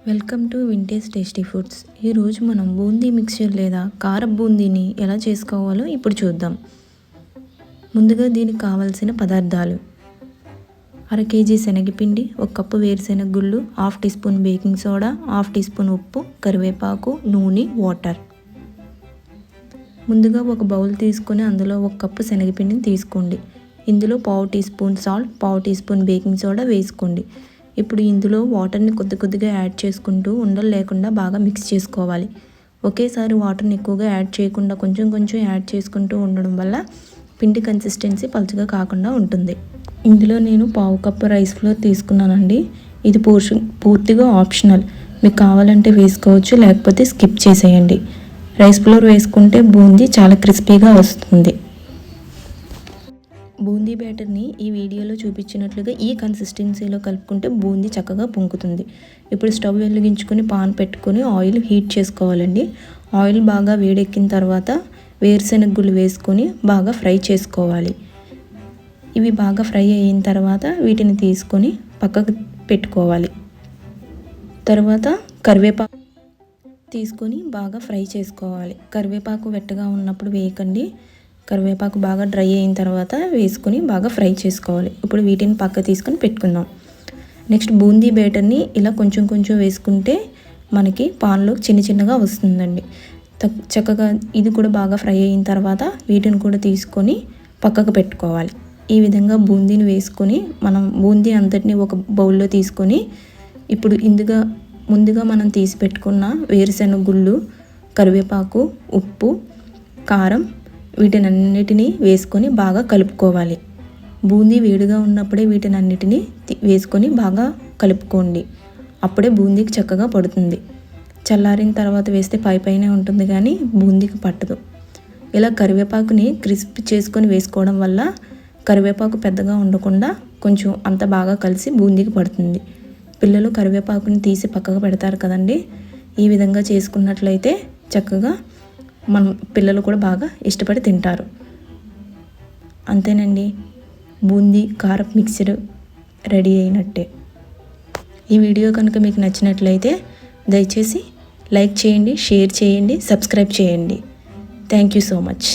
Welcome to vintage tasty foods. ఈరోజు మనం boondi mixture లేదా కారం బూందీని ఎలా చేసుకోవాలో ఇప్పుడు చూద్దాం. ముందుగా దీనికి కావాల్సిన పదార్థాలు: అర కేజీ శనగపిండి, 1 కప్పు వేరుశెనగ గుళ్ళు, half teaspoon baking soda, half teaspoon ఉప్పు, కరివేపాకు, నూనె, వాటర్. ముందుగా ఒక బౌల్ తీసుకొని అందులో 1 కప్పు శనగపిండిని తీసుకోండి. ఇందులో పావు టీ స్పూన్ సాల్ట్, పావు టీ స్పూన్ బేకింగ్ సోడా వేసుకోండి. ఇప్పుడు ఇందులో వాటర్ని కొద్దిగా యాడ్ చేసుకుంటూ ఉండలు లేకుండా బాగా మిక్స్ చేసుకోవాలి. ఒకేసారి వాటర్ని ఎక్కువగా యాడ్ చేయకుండా కొంచెం యాడ్ చేసుకుంటూ ఉండడం వల్ల పిండి కన్సిస్టెన్సీ పలుచగా కాకుండా ఉంటుంది. ఇందులో నేను పావు కప్పు రైస్ ఫ్లోర్ తీసుకున్నానండి. ఇది పూర్తిగా ఆప్షనల్. మీకు కావాలంటే వేసుకోవచ్చు, లేకపోతే స్కిప్ చేసేయండి. రైస్ ఫ్లోర్ వేసుకుంటే బూందీ చాలా క్రిస్పీగా వస్తుంది. బూందీ బ్యాటర్ని ఈ వీడియోలో చూపించినట్లుగా ఈ కన్సిస్టెన్సీలో కలుపుకుంటే బూందీ చక్కగా పొంగుతుంది. ఇప్పుడు స్టవ్ వెలిగించుకొని పాన్ పెట్టుకొని ఆయిల్ హీట్ చేసుకోవాలండి. ఆయిల్ బాగా వేడెక్కిన తర్వాత వేరుశెనగ గుళ్ళు వేసుకొని బాగా ఫ్రై చేసుకోవాలి. ఇవి బాగా ఫ్రై అయిన తర్వాత వీటిని తీసుకొని పక్కకు పెట్టుకోవాలి. తర్వాత కరివేపాకు తీసుకొని బాగా ఫ్రై చేసుకోవాలి. కరివేపాకు వెట్టగా ఉన్నప్పుడు వేయకండి. కరివేపాకు బాగా డ్రై అయిన తర్వాత వేసుకొని బాగా ఫ్రై చేసుకోవాలి. ఇప్పుడు వీటిని పక్క తీసుకొని పెట్టుకుందాం. నెక్స్ట్ బూందీ బ్యాటర్ని ఇలా కొంచెం వేసుకుంటే మనకి పాన్లో చిన్నగా వస్తుందండి. చక్కగా ఇది కూడా బాగా ఫ్రై అయిన తర్వాత వీటిని కూడా తీసుకొని పక్కకు పెట్టుకోవాలి. ఈ విధంగా బూందీని వేసుకొని మనం బూందీ అంతటిని ఒక బౌల్లో తీసుకొని ఇప్పుడు ముందుగా మనం తీసి పెట్టుకున్న వేరుశెనగ గుళ్ళు, కరివేపాకు, ఉప్పు, కారం వీటినన్నిటినీ వేసుకొని బాగా కలుపుకోవాలి. బూందీ వేడిగా ఉన్నప్పుడే వీటినన్నిటినీ వేసుకొని బాగా కలుపుకోండి. అప్పుడే బూందీకి చక్కగా పడుతుంది. చల్లారిన తర్వాత వేస్తే పైనే ఉంటుంది కానీ బూందీకి పట్టదు. ఇలా కరివేపాకుని క్రిస్ప్ చేసుకొని వేసుకోవడం వల్ల కరివేపాకు పెద్దగా ఉండకుండా కొంచెం అంత బాగా కలిసి బూందీకి పడుతుంది. పిల్లలు కరివేపాకుని తీసి పక్కకు పెడతారు కదండి. ఈ విధంగా చేసుకున్నట్లయితే చక్కగా మన పిల్లలు కూడా బాగా ఇష్టపడి తింటారు. అంతేనండి, బూందీ కారం మిక్చర్ రెడీ అయినట్టే. ఈ వీడియో కనుక మీకు నచ్చినట్లయితే దయచేసి లైక్ చేయండి, షేర్ చేయండి, సబ్స్క్రైబ్ చేయండి. Thank you so much.